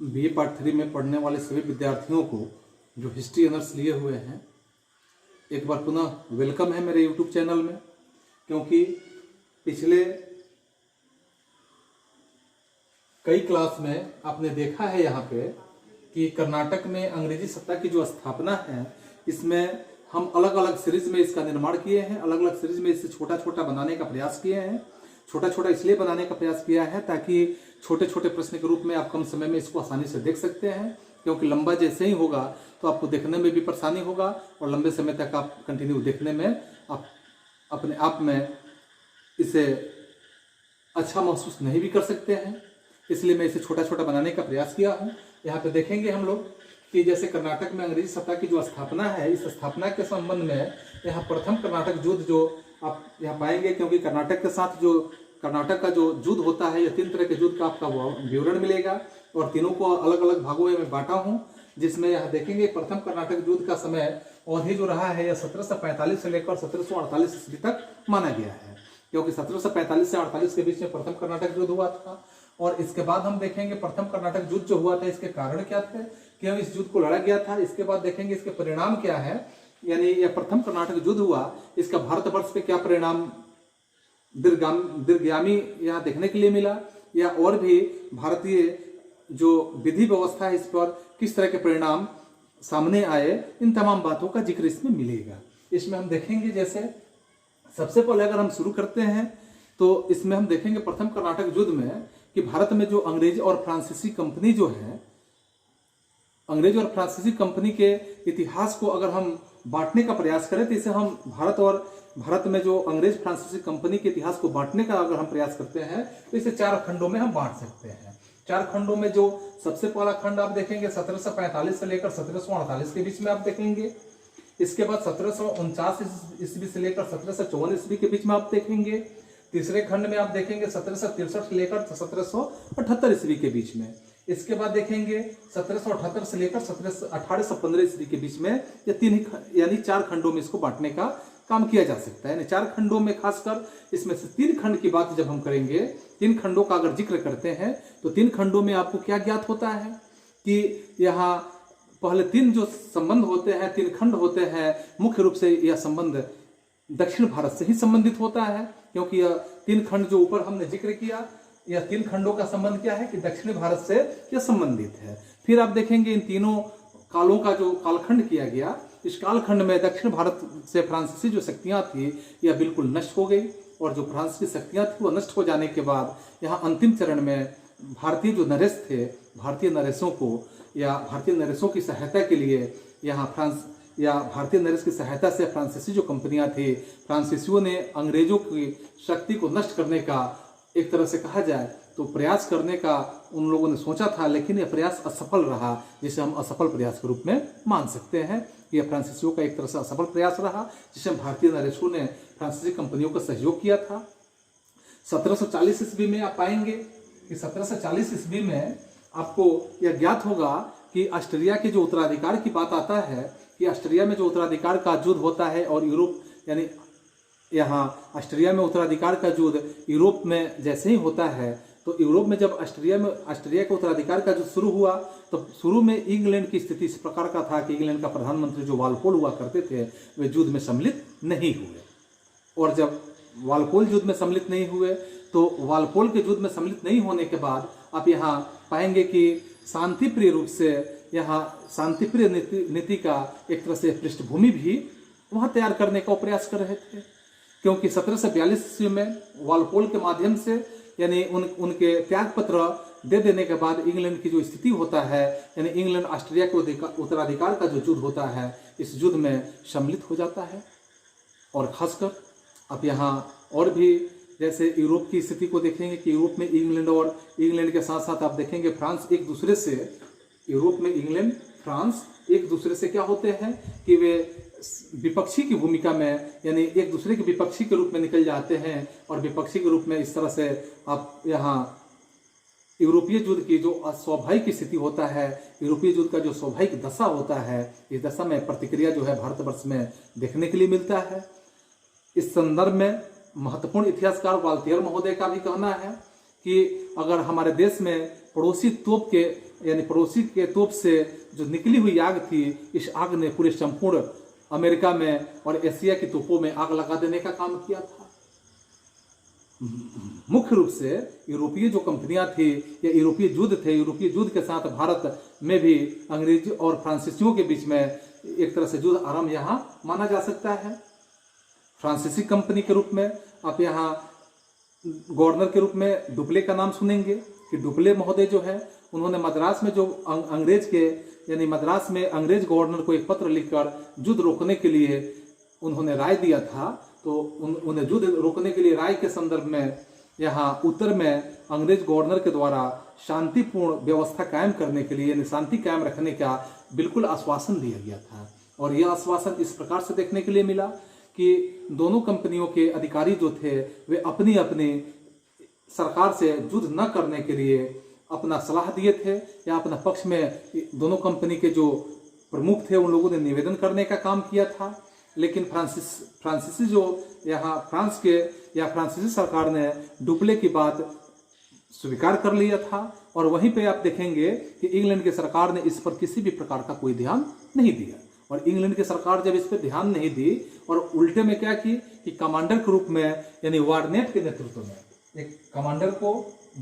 BA part 3 में पढ़ने वाले सभी विद्यार्थियों को जो हिस्ट्री ऑनर्स लिए हुए हैं, एक बार पुनः वेलकम है मेरे यूट्यूब चैनल में। क्योंकि पिछले कई क्लास में आपने देखा है यहाँ पे कि कर्नाटक में अंग्रेजी सत्ता की जो स्थापना है, इसमें हम अलग अलग सीरीज में इसका निर्माण किए हैं, अलग अलग सीरीज में इसे छोटा छोटा बनाने का प्रयास किए हैं। छोटा छोटा इसलिए बनाने का प्रयास किया है ताकि छोटे छोटे प्रश्न के रूप में आप कम समय में इसको आसानी से देख सकते हैं। क्योंकि लंबा जैसे ही होगा तो आपको देखने में भी परेशानी होगा और लंबे समय तक आप कंटिन्यू देखने में आप अपने आप में इसे अच्छा महसूस नहीं भी कर सकते हैं। इसलिए मैं इसे छोटा छोटा बनाने का प्रयास किया हूँ। यहाँ पे देखेंगे हम लोग कि जैसे कर्नाटक में अंग्रेजी सत्ता की जो स्थापना है, इस स्थापना के संबंध में यहाँ प्रथम कर्नाटक युद्ध जो आप यहाँ पाएंगे, क्योंकि कर्नाटक के साथ जो कर्नाटक का जो युद्ध होता है, यह 3 तरह के युद्ध का आपका विवरण मिलेगा और तीनों को अलग अलग भागों में मैं बांटा हूँ। जिसमें यहाँ देखेंगे प्रथम कर्नाटक युद्ध का समय अवधि जो रहा है, यह 1745 से लेकर 1748 ईस्वी तक माना गया है। क्योंकि 1745 से 48 के बीच में प्रथम कर्नाटक युद्ध हुआ था। और इसके बाद हम देखेंगे प्रथम कर्नाटक युद्ध जो हुआ था, इसके कारण क्या थे, क्यों इस युद्ध को लड़ा गया था। इसके बाद देखेंगे इसके परिणाम क्या है, यानी यह प्रथम कर्नाटक युद्ध हुआ, इसका भारतवर्ष पे क्या परिणाम दीर्घगामी यहाँ देखने के लिए मिला, या और भी भारतीय जो विधि व्यवस्था है इस पर किस तरह के परिणाम सामने आए, इन तमाम बातों का जिक्र इसमें मिलेगा। इसमें हम देखेंगे, जैसे सबसे पहले अगर हम शुरू करते हैं तो इसमें हम देखेंगे प्रथम कर्नाटक युद्ध में कि भारत में जो अंग्रेज और फ्रांसीसी कंपनी जो है, अंग्रेज और फ्रांसीसी कंपनी के इतिहास को अगर हम बांटने का प्रयास करें तो इसे हम भारत में जो अंग्रेज फ्रांसीसी कंपनी के इतिहास को बांटने का अगर हम प्रयास करते हैं तो इसे 4 खंडों में हम बांट सकते हैं। 4 खंडों में जो सबसे पहला खंड आप देखेंगे 1745 से लेकर 1748 के बीच में आप देखेंगे। इसके बाद 1749 ईस्वी से लेकर 1754 ईस्वी के बीच में आप देखेंगे। तीसरे खंड में आप देखेंगे 1763 से लेकर 1778 ईस्वी के बीच में। इसके बाद देखेंगे 1778 से लेकर 1815 ईस्वी के बीच में। ये यानी 4 खंडों में इसको बांटने का काम किया जा सकता है। यानी 4 खंडों में खासकर इसमें से 3 खंड की बात जब हम करेंगे, 3 खंडों का अगर जिक्र करते हैं तो 3 खंडों में आपको क्या ज्ञात होता है कि यहाँ पहले 3 जो संबंध होते हैं, 3 खंड होते हैं, मुख्य रूप से यह संबंध दक्षिण भारत से ही संबंधित होता है। क्योंकि यह 3 खंड जो ऊपर हमने जिक्र किया, यह 3 खंडों का संबंध क्या है कि दक्षिण भारत से यह संबंधित है। फिर आप देखेंगे इन तीनों कालों का जो कालखंड किया गया, इस कालखंड में दक्षिण भारत से फ्रांसीसी जो शक्तियां थी यह बिल्कुल नष्ट हो गई। और जो फ्रांस की शक्तियां थी वो नष्ट हो जाने के बाद यहाँ अंतिम चरण में भारतीय जो नरेश थे, भारतीय नरेशों को या भारतीय नरेशों की सहायता के लिए यहाँ भारतीय नरेश की सहायता से फ्रांसीसी जो कंपनियां थी, फ्रांसीसियों ने अंग्रेजों की शक्ति को नष्ट करने का एक तरह से कहा जाए तो प्रयास करने का उन लोगों ने सोचा था, लेकिन यह प्रयास असफल रहा, जिसे हम असफल प्रयास के रूप में मान सकते हैं। यह फ्रांसीसियों का एक तरह से असफल प्रयास रहा, जिसमें भारतीय नरेशों ने फ्रांसीसी कंपनियों का सहयोग किया था। 1740 ईस्वी में आप पाएंगे कि 1740 ईस्वी में आपको यह ज्ञात होगा कि ऑस्ट्रिया के जो उत्तराधिकार की बात आता है कि ऑस्ट्रिया में जो उत्तराधिकार का युद्ध होता है और यूरोप, यानी यहाँ ऑस्ट्रिया में उत्तराधिकार का युद्ध यूरोप में जैसे ही होता है, तो यूरोप में जब ऑस्ट्रिया के उत्तराधिकार का युद्ध शुरू हुआ तो शुरू में इंग्लैंड की स्थिति इस प्रकार का था कि इंग्लैंड का प्रधानमंत्री जो वालपोल हुआ करते थे वे युद्ध में सम्मिलित नहीं हुए। और जब वालपोल युद्ध में सम्मिलित नहीं हुए तो वालपोल के युद्ध में सम्मिलित नहीं होने के बाद आप यहाँ पाएंगे कि शांतिप्रिय रूप से यहाँ शांतिप्रिय नीति का एक तरह से पृष्ठभूमि भी वहाँ तैयार करने का प्रयास कर रहे थे। क्योंकि 1742 ईस्वी में वालपोल के माध्यम से, यानी उनके त्याग पत्र दे देने के बाद इंग्लैंड की जो स्थिति होता है, यानी इंग्लैंड ऑस्ट्रिया के उत्तराधिकार का जो युद्ध होता है, इस युद्ध में सम्मिलित हो जाता है। और खासकर आप यहाँ और भी जैसे यूरोप की स्थिति को देखेंगे कि यूरोप में इंग्लैंड के साथ साथ आप देखेंगे फ्रांस एक दूसरे से, यूरोप में इंग्लैंड फ्रांस एक दूसरे से क्या होते हैं कि वे विपक्षी की भूमिका में, यानी एक दूसरे के विपक्षी के रूप में निकल जाते हैं। और विपक्षी के रूप में इस तरह से आप यहाँ यूरोपीय युद्ध की जो स्वाभाविक स्थिति होता है, यूरोपीय युद्ध का जो स्वाभाविक दशा होता है, इस दशा में प्रतिक्रिया जो है भारतवर्ष में देखने के लिए मिलता है। इस संदर्भ में महत्वपूर्ण इतिहासकार वाल्टियर महोदय का भी कहना है कि अगर हमारे देश में पड़ोसी तोप के यानी पड़ोसी के तोप से जो निकली हुई आग थी, इस आग ने पूरे संपूर्ण अमेरिका में और एशिया की तोपों में आग लगा देने का काम किया था। मुख्य रूप से यूरोपीय जो कंपनियां थी या यूरोपीय युद्ध थे, यूरोपीय युद्ध के साथ भारत में भी अंग्रेजी और फ्रांसीसियों के बीच में एक तरह से युद्ध आरंभ यहाँ माना जा सकता है। फ्रांसीसी कंपनी के रूप में आप यहाँ गवर्नर के रूप में डुप्ले का नाम सुनेंगे कि डुप्ले महोदय जो है, उन्होंने मद्रास में जो अंग्रेज के यानी मद्रास में अंग्रेज गवर्नर को एक पत्र लिखकर युद्ध रोकने के लिए उन्होंने राय दिया था। तो उन्हें युद्ध रोकने के लिए राय के संदर्भ में यहाँ उत्तर में अंग्रेज गवर्नर के द्वारा शांतिपूर्ण व्यवस्था कायम करने के लिए यानी शांति कायम रखने का बिल्कुल आश्वासन दिया गया था। और यह आश्वासन इस प्रकार से देखने के लिए मिला कि दोनों कंपनियों के अधिकारी जो थे वे अपनी अपनी सरकार से युद्ध न करने के लिए अपना सलाह दिए थे या अपना पक्ष में दोनों कंपनी के जो प्रमुख थे उन लोगों ने निवेदन करने का काम किया था। लेकिन फ्रांसीसी जो यहाँ फ्रांस के या फ्रांसीसी सरकार ने डुप्ले की बात स्वीकार कर लिया था। और वहीं पे आप देखेंगे कि इंग्लैंड की सरकार ने इस पर किसी भी प्रकार का कोई ध्यान नहीं दिया। और इंग्लैंड की सरकार जब इस पर ध्यान नहीं दी और उल्टे में क्या की कि कमांडर के रूप में यानी वार्नेट के नेतृत्व में एक कमांडर को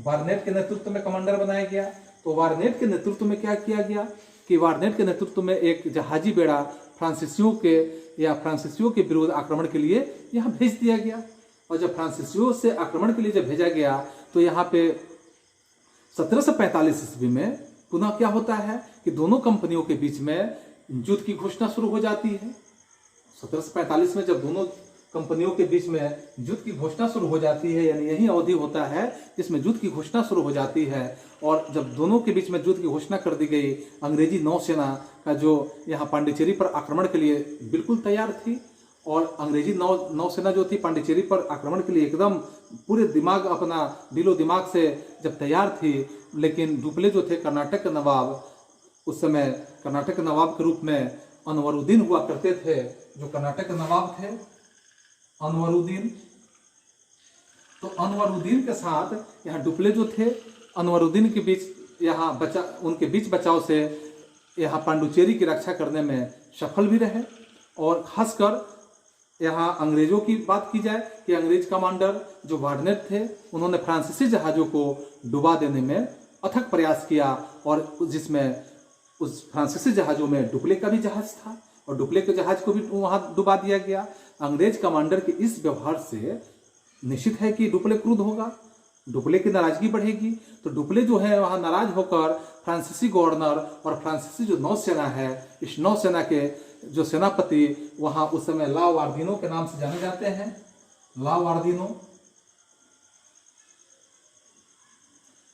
वार्नेट के नेतृत्व में कमांडर बनाया गया। तो वार्नेट के नेतृत्व में क्या किया गया कि वार्नेट के नेतृत्व में एक जहाजी बेड़ा फ्रांसीसियों के विरुद्ध आक्रमण के लिए यहाँ भेज दिया गया। और जब फ्रांसीसियों से आक्रमण के लिए जब भेजा गया तो यहाँ पे 1745 ईस्वी में पुनः क्या होता है कि दोनों कंपनियों के बीच में युद्ध की घोषणा शुरू हो जाती है। 1745 में जब दोनों कंपनियों के बीच में युद्ध की घोषणा शुरू हो जाती है, यानी यही अवधि होता है जिसमें युद्ध की घोषणा शुरू हो जाती है। और जब दोनों के बीच में युद्ध की घोषणा कर दी गई, अंग्रेजी नौसेना का जो यहाँ पांडिचेरी पर आक्रमण के लिए बिल्कुल तैयार थी। और अंग्रेजी नौसेना जो थी पांडिचेरी पर आक्रमण के लिए एकदम पूरे दिमाग अपना दिलो दिमाग से जब तैयार थी। लेकिन डुप्ले जो थे कर्नाटक के नवाब, उस समय कर्नाटक के नवाब के रूप में अनवरुद्दीन हुआ करते थे। जो कर्नाटक के नवाब थे अनवरुद्दीन, तो अनवरुद्दीन के साथ यहाँ डुप्ले जो थे अनवरुद्दीन के बीच उनके बीच बचाव से यहाँ पांडुचेरी की रक्षा करने में सफल भी रहे। और खासकर यहाँ अंग्रेजों की बात की जाए कि अंग्रेज कमांडर जो वार्नेट थे उन्होंने फ्रांसीसी जहाज़ों को डुबा देने में अथक प्रयास किया। और जिसमें उस फ्रांसीसी जहाज़ों में डुप्ले का भी जहाज़ था और डुप्ले के जहाज़ को भी वहाँ डुबा दिया गया। अंग्रेज कमांडर के इस व्यवहार से निश्चित है कि डुप्ले क्रुद्ध होगा, डुप्ले की नाराजगी बढ़ेगी। तो डुप्ले जो है वहाँ नाराज होकर फ्रांसीसी गवर्नर और फ्रांसीसी जो नौसेना है, इस नौसेना के जो सेनापति वहाँ उस समय ला वार्दिनो के नाम से जाने जाते हैं, ला वार्दिनो।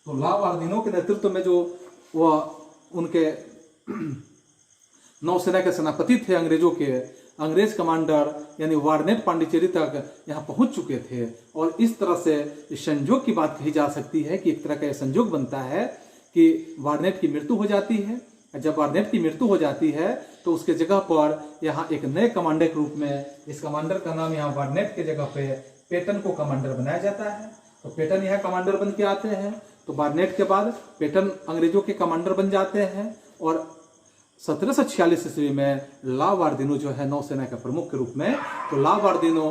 तो ला वार्दिनो के नेतृत्व में जो वह उनके नौसेना के सेनापति थे अंग्रेजों के, अंग्रेज कमांडर यानी वार्नेट पांडिचेरी तक यहाँ पहुंच चुके थे। और इस तरह से इस संयोग की बात कही जा सकती है कि एक तरह का यह संयोग बनता है कि वार्नेट की मृत्यु हो जाती है। जब वार्नेट की मृत्यु हो जाती है तो उसके जगह पर यहाँ एक नए कमांडर के रूप में, इस कमांडर का नाम यहाँ वार्नेट के जगह पे पेटन को कमांडर बनाया जाता है। तो पेटन यहाँ कमांडर बन के आते हैं। तो वार्नेट के बाद पेटन अंग्रेजों के कमांडर बन जाते हैं। और 1746 ईस्वी में ला वार्दिनो जो है नौसेना के प्रमुख के रूप में, तो ला वार्दिनो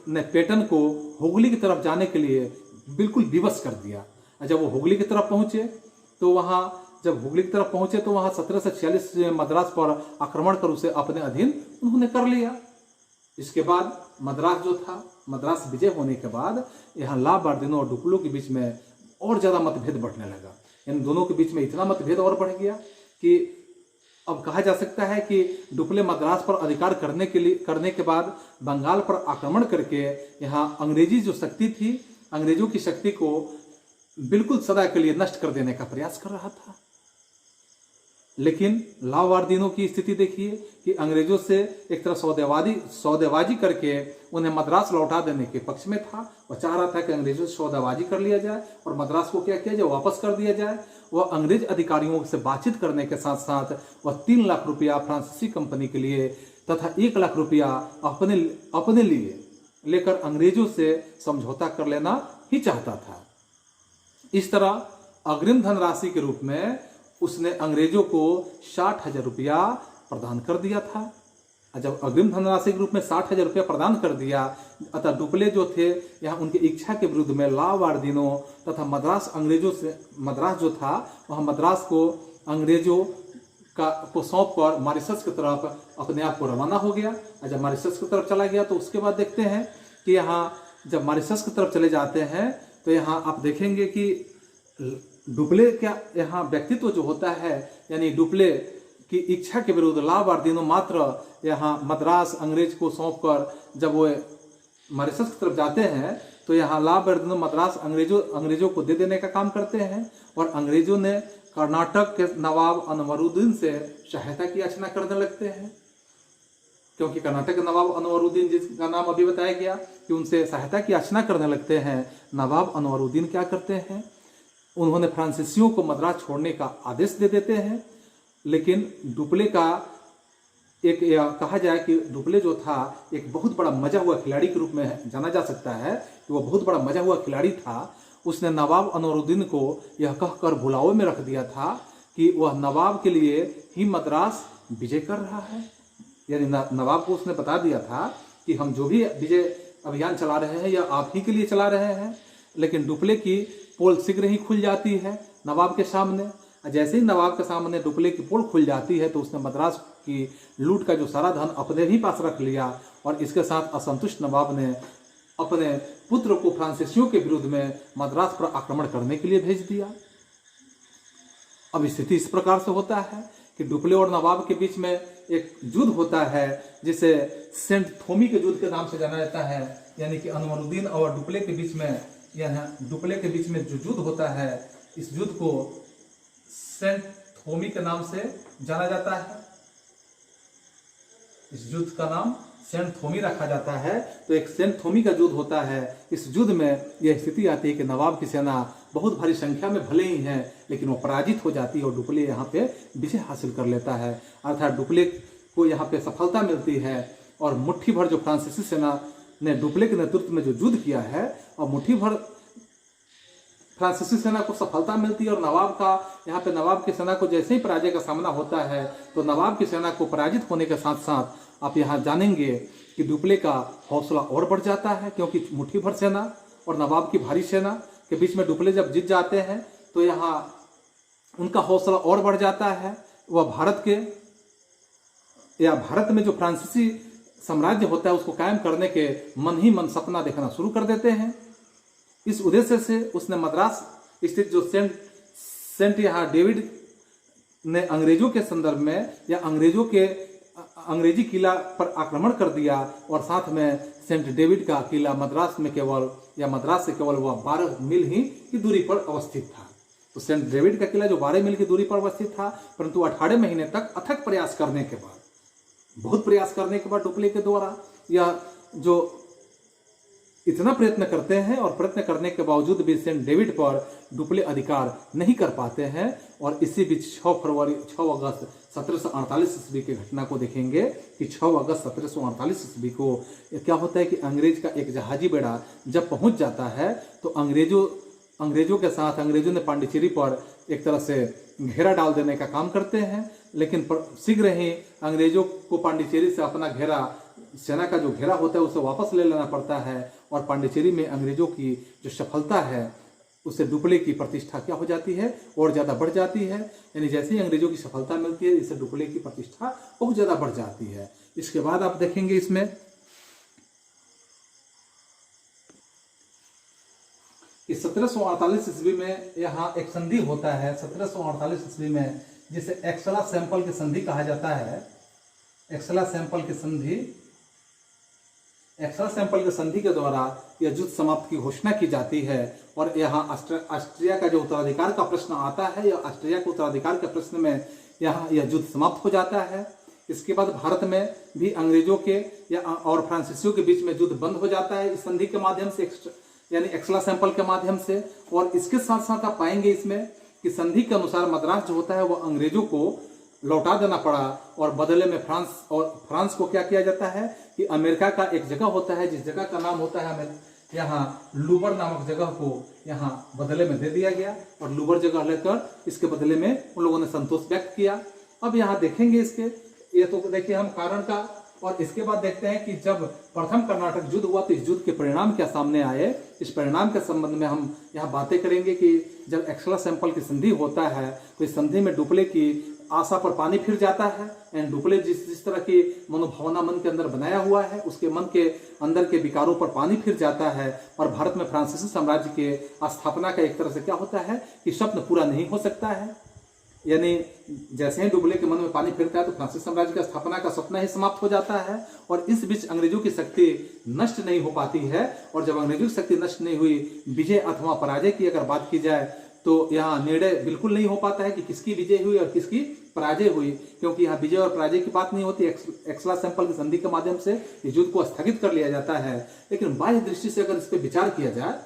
ने पेटन को हुगली की तरफ जाने के लिए बिल्कुल विवश कर दिया। जब वो हुगली की तरफ पहुंचे तो वहाँ 1746 में मद्रास पर आक्रमण कर उसे अपने अधीन उन्होंने कर लिया। इसके बाद मद्रास जो था, मद्रास विजय होने के बाद यहाँ ला वार्दिनो और डुप्लो के बीच में और ज़्यादा मतभेद बढ़ने लगा। इन दोनों के बीच में इतना मतभेद और बढ़ गया कि अब कहा जा सकता है कि डुप्ले मद्रास पर अधिकार करने के बाद बंगाल पर आक्रमण करके यहाँ अंग्रेजी जो शक्ति थी, अंग्रेजों की शक्ति को बिल्कुल सदा के लिए नष्ट कर देने का प्रयास कर रहा था। लेकिन ला वार्दिनो की स्थिति देखिए कि अंग्रेजों से एक तरह सौदेबाजी करके उन्हें मद्रास लौटा देने के पक्ष में था। वह चाह रहा था कि अंग्रेजों से सौदेबाजी कर लिया जाए और मद्रास को क्या किया जाए, वापस कर दिया जाए। वह अंग्रेज अधिकारियों से बातचीत करने के साथ साथ वह 3 लाख रुपया फ्रांसीसी कंपनी के लिए तथा 1 लाख रुपया अपने लिए लेकर अंग्रेजों से समझौता कर लेना ही चाहता था। इस तरह अग्रिम धनराशि के रूप में उसने अंग्रेजों को 60,000 रुपया प्रदान कर दिया था। जब अग्रिम धनराशि के रूप में 60,000 रुपया प्रदान कर दिया, अतः डुप्ले जो थे यहाँ उनकी इच्छा के विरुद्ध में लावार्दीनो तथा मद्रास अंग्रेजों से, मद्रास जो था वह मद्रास को अंग्रेजों को सौंप कर मॉरिशस की तरफ अपने आप को रवाना हो गया। और जब मॉरिशस की तरफ चला गया तो उसके बाद देखते हैं कि यहाँ जब मॉरिशस की तरफ चले जाते हैं तो यहाँ आप देखेंगे कि डुप्ले का यहाँ व्यक्तित्व जो होता है, यानी डुप्ले की इच्छा के विरुद्ध लावार्दीनो मात्र यहाँ मद्रास अंग्रेज को सौंप कर जब वो मॉरिशस की तरफ जाते हैं तो यहाँ लावार्दीनो मद्रास अंग्रेजों को दे देने का काम करते हैं। और अंग्रेजों ने कर्नाटक के नवाब अनवरुद्दीन से सहायता की याचना करने लगते हैं, क्योंकि कर्नाटक के नवाब अनवरुद्दीन जिसका नाम अभी बताया गया कि उनसे सहायता की याचना करने लगते हैं। नवाब अनवरुद्दीन क्या करते हैं, उन्होंने फ्रांसीसियों को मद्रास छोड़ने का आदेश दे देते हैं। लेकिन डुप्ले का एक कहा जाए कि डुप्ले जो था एक बहुत बड़ा मजा हुआ खिलाड़ी के रूप में जाना जा सकता है कि वह बहुत बड़ा मजा हुआ खिलाड़ी था। उसने नवाब अनवरुद्दीन को यह कहकर भुलावे में रख दिया था कि वह नवाब के लिए ही मद्रास विजय कर रहा है। यानी नवाब को उसने बता दिया था कि हम जो भी विजय अभियान चला रहे हैं यह आप ही के लिए चला रहे हैं। लेकिन डुप्ले की पोल शीघ्र ही खुल जाती है नवाब के सामने। जैसे ही नवाब के सामने डुप्ले की पोल खुल जाती है तो उसने मद्रास की लूट का जो सारा धन अपने ही पास रख लिया और इसके साथ असंतुष्ट नवाब ने अपने पुत्र को फ्रांसीसियों के विरुद्ध में मद्रास पर आक्रमण करने के लिए भेज दिया। अब स्थिति इस प्रकार से होता है कि डुप्ले और नवाब के बीच में एक युद्ध होता है जिसे सेंट थोमी के युद्ध के नाम से जाना जाता है। यानी कि अनवरुद्दीन और डुप्ले के बीच में, डुप्ले के बीच में जो युद्ध होता है इस युद्ध को सेंट थोमी के नाम से जाना जाता है। इस युद्ध का नाम सेंट थोमी रखा जाता है। तो एक सेंट थोमी का युद्ध होता है। इस युद्ध में यह स्थिति आती है कि नवाब की सेना बहुत भारी संख्या में भले ही है लेकिन वो पराजित हो जाती है और डुप्ले यहाँ पे विजय हासिल कर लेता है। अर्थात डुप्ले को यहाँ पे सफलता मिलती है और मुट्ठी भर जो फ्रांसीसी सेना ने डुप्ले के नेतृत्व में जो युद्ध किया है और मुट्ठी भर फ्रांसीसी सेना को सफलता मिलती है। और नवाब का यहाँ पे नवाब की सेना को जैसे ही पराजय का सामना होता है तो नवाब की सेना को पराजित होने के साथ साथ आप यहाँ जानेंगे कि डुप्ले का हौसला और बढ़ जाता है, क्योंकि मुट्ठी भर सेना और नवाब की भारी सेना के बीच में डुप्ले जब जीत जाते हैं तो यहाँ उनका हौसला और बढ़ जाता है। वह भारत में जो फ्रांसीसी साम्राज्य होता है उसको कायम करने के मन ही मन सपना देखना शुरू कर देते हैं। इस उद्देश्य से उसने मद्रास स्थित जो सेंट यहाँ डेविड ने अंग्रेजों के संदर्भ में या अंग्रेजी किला पर आक्रमण कर दिया और साथ में सेंट डेविड का किला मद्रास से केवल वह 12 मील ही की दूरी पर अवस्थित था। तो सेंट डेविड का किला जो 12 मील की दूरी पर अवस्थित था, परंतु 18 महीने तक अथक प्रयास करने के बाद, बहुत प्रयास करने के बाद डुप्ले के द्वारा यह जो इतना प्रयत्न करते हैं और प्रयत्न करने के बावजूद भी सेंट डेविड पर डुप्ले अधिकार नहीं कर पाते हैं। और इसी बीच 6 अगस्त 1748 ईस्वी की घटना को देखेंगे कि 6 अगस्त 1748 ईस्वी को क्या होता है कि अंग्रेज का एक जहाजी बेड़ा जब पहुंच जाता है तो अंग्रेजों के साथ अंग्रेजों ने पांडिचेरी पर एक तरह से घेरा डाल देने का काम करते हैं। लेकिन शीघ्र ही अंग्रेजों को पांडिचेरी से अपना घेरा, सेना का जो घेरा होता है उसे वापस ले लेना पड़ता है और पांडिचेरी में अंग्रेजों की जो सफलता है उससे डुप्ले की प्रतिष्ठा क्या हो जाती है और ज़्यादा बढ़ जाती है। यानी जैसे ही अंग्रेजों की सफलता मिलती है इससे डुप्ले की प्रतिष्ठा बहुत ज़्यादा बढ़ जाती है। इसके बाद आप देखेंगे इसमें कि 1748 ईस्वी में यहाँ एक संधि होता है। 1748 ईस्वी में जिसे एक्सला सैंपल की संधि कहा जाता है। एक्सला सैंपल की संधि के द्वारा यह युद्ध समाप्त की घोषणा की जाती है। और यहाँ ऑस्ट्रिया का जो उत्तराधिकार का प्रश्न आता है या ऑस्ट्रिया के उत्तराधिकार के प्रश्न में यहाँ यह युद्ध समाप्त हो जाता है। इसके बाद भारत में भी अंग्रेजों के और फ्रांसीसियों के बीच में युद्ध बंद हो जाता है इस संधि के माध्यम से, यानी एक्सला सैंपल के माध्यम से। और इसके साथ साथ आप पाएंगे इसमें कि संधि के अनुसार मद्रास जो होता है वह अंग्रेजों को लौटा देना पड़ा और बदले में फ्रांस को क्या किया जाता है कि अमेरिका का एक जगह होता है जिस जगह का नाम होता है यहाँ लूबर नामक जगह को यहाँ बदले में दे दिया गया और लूबर जगह लेकर इसके बदले में उन लोगों ने संतोष व्यक्त किया। अब यहाँ देखेंगे इसके, ये तो देखिए हम कारण का, और इसके बाद देखते हैं कि जब प्रथम कर्नाटक युद्ध हुआ तो इस युद्ध के परिणाम क्या सामने आए। इस परिणाम के संबंध में हम यहाँ बातें करेंगे कि जब एक्सला सैंपल की संधि होता है तो इस संधि में डुप्ले की आशा पर पानी फिर जाता है। एंड डुप्ले जिस तरह की मनोभावना मन के अंदर बनाया हुआ है, उसके मन के अंदर के विकारों पर पानी फिर जाता है और भारत में फ्रांसीसी साम्राज्य के स्थापना का एक तरह से क्या होता है कि स्वप्न पूरा नहीं हो सकता है। यानी जैसे ही डुप्ले के मन में पानी फिरता है तो फ्रांसीसी साम्राज्य का स्थापना का सपना ही समाप्त हो जाता है और इस बीच अंग्रेजों की शक्ति नष्ट नहीं हो पाती है। और जब अंग्रेजों की शक्ति नष्ट नहीं हुई, विजय अथवा पराजय की अगर बात की जाए तो यहाँ निर्णय बिल्कुल नहीं हो पाता है कि किसकी विजय हुई और किसकी पराजय हुई, क्योंकि यहाँ विजय और पराजय की बात नहीं होती। एक्सला सैंपल की संधि के माध्यम से इस युद्ध को स्थगित कर लिया जाता है। लेकिन बाह्य दृष्टि से अगर इस पर विचार किया जाए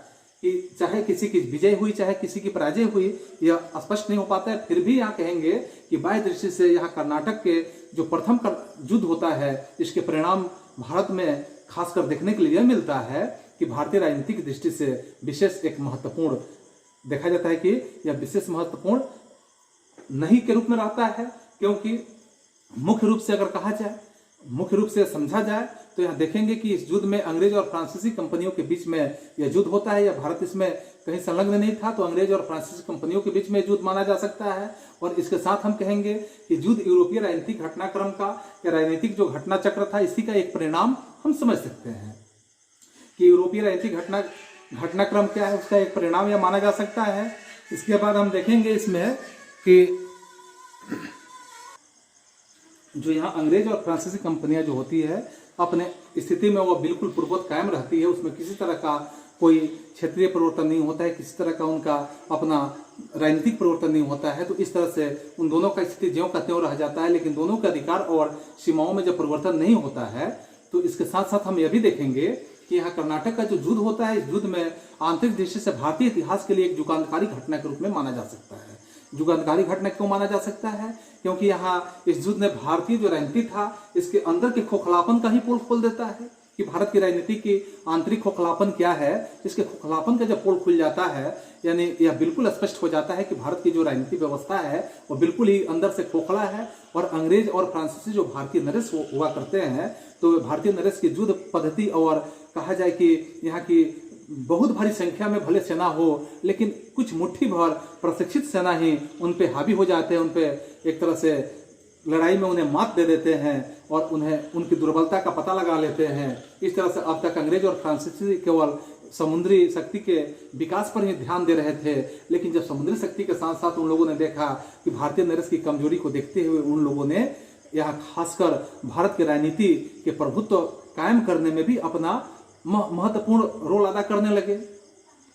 कि चाहे किसी की विजय हुई चाहे किसी की पराजय हुई, यह स्पष्ट नहीं हो पाता है। फिर भी यहाँ कहेंगे कि बाह्य दृष्टि से यहाँ कर्नाटक के जो प्रथम युद्ध होता है इसके परिणाम भारत में खासकर देखने के लिए यह मिलता है कि भारतीय राजनीतिक दृष्टि से विशेष एक महत्वपूर्ण देखा जाता है कि यह विशेष महत्वपूर्ण नहीं के रूप में रहता है, क्योंकि मुख्य रूप से अगर कहा जाए, मुख्य रूप से समझा जाए तो यहाँ देखेंगे कि इस युद्ध में अंग्रेज और फ्रांसीसी कंपनियों के बीच में यह युद्ध होता है। या भारत इसमें कहीं संलग्न नहीं था तो अंग्रेज और फ्रांसीसी कंपनियों के बीच में युद्ध माना जा सकता है। और इसके साथ हम कहेंगे कि युद्ध यूरोपीय राजनीतिक घटनाक्रम का या राजनीतिक जो घटना चक्र था इसी का एक परिणाम हम समझ सकते हैं कि यूरोपीय राजनीतिक घटनाक्रम क्या है, उसका एक परिणाम यह माना जा सकता है। इसके बाद हम देखेंगे इसमें कि जो यहाँ अंग्रेज और फ्रांसीसी कंपनियां जो होती है अपने स्थिति में वह बिल्कुल पूर्ववत कायम रहती है, उसमें किसी तरह का कोई क्षेत्रीय परिवर्तन नहीं होता है, किसी तरह का उनका अपना राजनीतिक परिवर्तन नहीं होता है। तो इस तरह से उन दोनों का स्थिति ज्यों का त्यों रह जाता है, लेकिन दोनों के अधिकार और सीमाओं में जब परिवर्तन नहीं होता है तो इसके साथ साथ हम यह भी देखेंगे कि यहाँ कर्नाटक का जो युद्ध होता है इस युद्ध में आंतरिक दृष्टि से भारतीय इतिहास के लिए एक युगांतकारी घटना के रूप में माना जा सकता है। युगांतकारी घटना क्यों माना जा सकता है? क्योंकि यहाँ इस युद्ध ने भारतीय जो राजनीति था इसके अंदर के खोखलापन का ही पोल खोल देता है कि भारत की राजनीति की आंतरिक खोखलापन क्या है। इसके खोखलापन का जब पोल खुल जाता है यानी यह बिल्कुल स्पष्ट हो जाता है कि भारत की जो राजनीतिक व्यवस्था है वो बिल्कुल ही अंदर से खोखला है। और अंग्रेज और फ्रांसीसी जो भारतीय नरेश हुआ करते हैं तो भारतीय नरेश की युद्ध पद्धति और कहा जाए कि यहाँ की बहुत भारी संख्या में भले सेना हो लेकिन कुछ मुट्ठी भर प्रशिक्षित सेना ही उन पे हावी हो जाते हैं, उन पे एक तरह से लड़ाई में उन्हें मात दे देते हैं और उन्हें उनकी दुर्बलता का पता लगा लेते हैं। इस तरह से अब तक अंग्रेज और फ्रांसीसी केवल समुद्री शक्ति के विकास पर ही ध्यान दे रहे थे, लेकिन जब समुद्री शक्ति के साथ साथ उन लोगों ने देखा कि भारतीय नरेश की कमजोरी को देखते हुए उन लोगों ने यहाँ खासकर भारत की राजनीति के प्रभुत्व कायम करने में भी अपना महत्वपूर्ण रोल अदा करने लगे।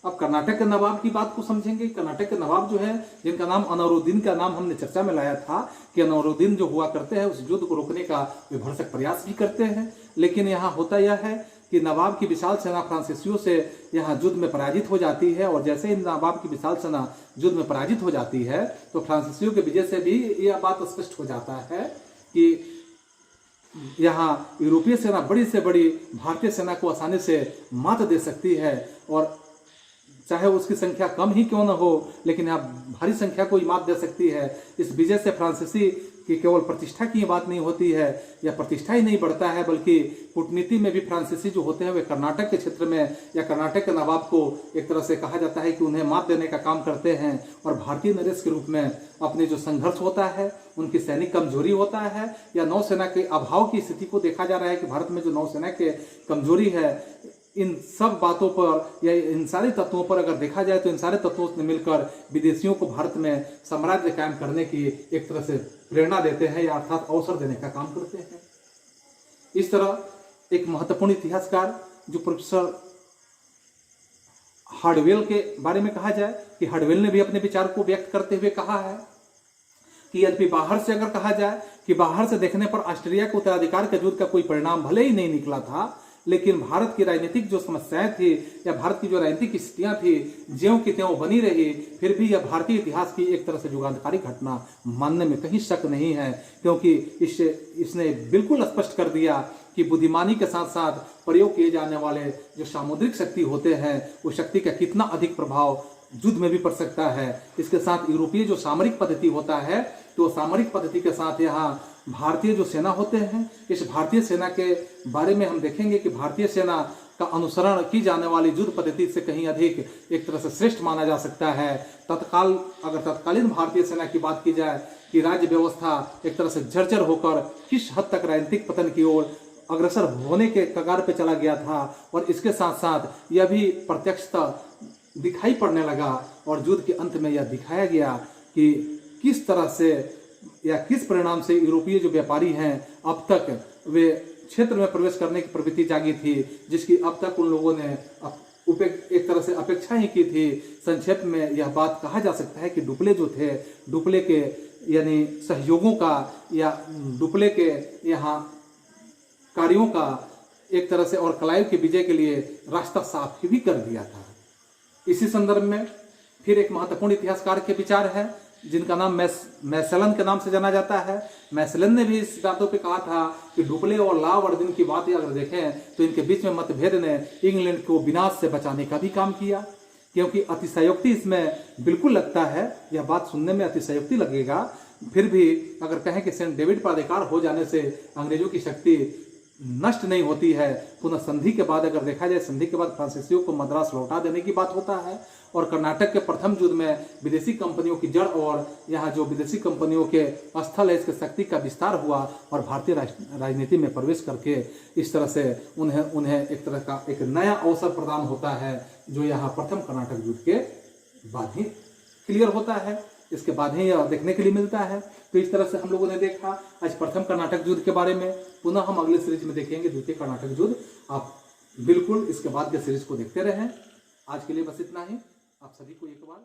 अब कर्नाटक के नवाब की बात को समझेंगे। कर्नाटक के नवाब जो है जिनका नाम अनवरुद्दीन का नाम हमने चर्चा में लाया था कि अनवरुद्दीन जो हुआ करते हैं उस युद्ध को रोकने का वे भरसक प्रयास भी करते हैं, लेकिन यहाँ होता यह है कि नवाब की विशाल सेना फ्रांसीसियों से यहाँ युद्ध में पराजित हो जाती है। और जैसे ही नवाब की विशाल सेना युद्ध में पराजित हो जाती है तो फ्रांसीसियों के विजय से भी यह बात स्पष्ट हो जाता है कि यहाँ यूरोपीय सेना बड़ी से बड़ी भारतीय सेना को आसानी से मात दे सकती है और चाहे उसकी संख्या कम ही क्यों न हो लेकिन यहाँ भारी संख्या को ही मात दे सकती है। इस विजय से फ्रांसीसी की केवल प्रतिष्ठा की बात नहीं होती है या प्रतिष्ठा ही नहीं बढ़ता है बल्कि कूटनीति में भी फ्रांसीसी जो होते हैं वे कर्नाटक के क्षेत्र में या कर्नाटक के नवाब को एक तरह से कहा जाता है कि उन्हें मात देने का काम करते हैं। और भारतीय नरेश के रूप में अपने जो संघर्ष होता है, उनकी सैनिक कमजोरी होता है या नौसेना के अभाव की स्थिति को देखा जा रहा है कि भारत में जो नौसेना के कमजोरी है, इन सब बातों पर या इन सारे तत्वों पर अगर देखा जाए तो इन सारे तत्वों ने मिलकर विदेशियों को भारत में साम्राज्य कायम करने की एक तरह से प्रेरणा देते हैं या अर्थात अवसर देने का काम करते हैं। इस तरह एक महत्वपूर्ण इतिहासकार जो प्रोफेसर हार्डवेल के बारे में कहा जाए कि हार्डवेल ने भी अपने विचार को व्यक्त करते हुए कहा है कि यद्यपि बाहर से अगर कहा जाए कि बाहर से देखने पर ऑस्ट्रिया के उत्तराधिकार के युद्ध का कोई परिणाम भले ही नहीं निकला था, लेकिन भारत की राजनीतिक जो समस्याएं थी या भारत की जो राजनीतिक स्थितियां थी ज्यों की त्यों बनी रही। फिर भी यह भारतीय इतिहास की एक तरह से युगांतकारी घटना मानने में कहीं शक नहीं है, क्योंकि इसने बिल्कुल स्पष्ट कर दिया कि बुद्धिमानी के साथ साथ प्रयोग किए जाने वाले जो सामुद्रिक शक्ति होते हैं वो शक्ति का कितना अधिक प्रभाव युद्ध में भी पड़ सकता है। इसके साथ यूरोपीय जो सामरिक पद्धति होता है तो सामरिक पद्धति के साथ यहाँ भारतीय जो सेना होते हैं, इस भारतीय सेना के बारे में हम देखेंगे कि भारतीय सेना का अनुसरण की जाने वाली युद्ध पद्धति से कहीं अधिक एक तरह से श्रेष्ठ माना जा सकता है। अगर तत्कालीन भारतीय सेना की बात की जाए कि राज्य व्यवस्था एक तरह से जर्जर होकर किस हद तक राजनीतिक पतन की ओर अग्रसर होने के कगार पे चला गया था, और इसके साथ साथ यह भी प्रत्यक्षतः दिखाई पड़ने लगा और युद्ध के अंत में यह दिखाया गया कि किस तरह से या किस परिणाम से यूरोपीय जो व्यापारी हैं अब तक वे क्षेत्र में प्रवेश करने की प्रवृत्ति जागी थी, जिसकी अब तक उन लोगों ने एक तरह से अपेक्षा ही की थी। संक्षेप में यह बात कहा जा सकता है कि डुप्ले जो थे, डुप्ले के यानी सहयोगों का या डुप्ले के यहाँ कार्यों का एक तरह से और क्लाइव के विजय के लिए रास्ता साफ भी कर दिया था। इसी संदर्भ में फिर एक महत्वपूर्ण इतिहासकार के विचार है जिनका नाम मैसेलन के नाम से जाना जाता है। मैसेलन ने भी इस बातों पे कहा था कि डुप्ले और लावर्डिन की बात अगर देखें तो इनके बीच में मतभेद ने इंग्लैंड को विनाश से बचाने का भी काम किया, क्योंकि अतिशयोक्ति इसमें बिल्कुल लगता है, यह बात सुनने में अतिशयोक्ति लगेगा, फिर भी अगर कहें कि सेंट डेविड पर अधिकार हो जाने से अंग्रेजों की शक्ति नष्ट नहीं होती है। पुनः संधि के बाद अगर देखा जाए, संधि के बाद फ्रांसीसियों को मद्रास लौटा देने की बात होता है, और कर्नाटक के प्रथम युद्ध में विदेशी कंपनियों की जड़ और यहाँ जो विदेशी कंपनियों के स्थल है इसके शक्ति का विस्तार हुआ और भारतीय राजनीति में प्रवेश करके इस तरह से उन्हें एक तरह का एक नया अवसर प्रदान होता है, जो यहाँ प्रथम कर्नाटक युद्ध के बाद ही क्लियर होता है। इसके बाद ही यह देखने के लिए मिलता है। तो इस तरह से हम लोगों ने देखा आज प्रथम कर्नाटक युद्ध के बारे में। पुनः हम अगले सीरीज में देखेंगे द्वितीय कर्नाटक युद्ध। आप बिल्कुल इसके बाद के सीरीज को देखते रहें। आज के लिए बस इतना ही। आप सभी को एक बार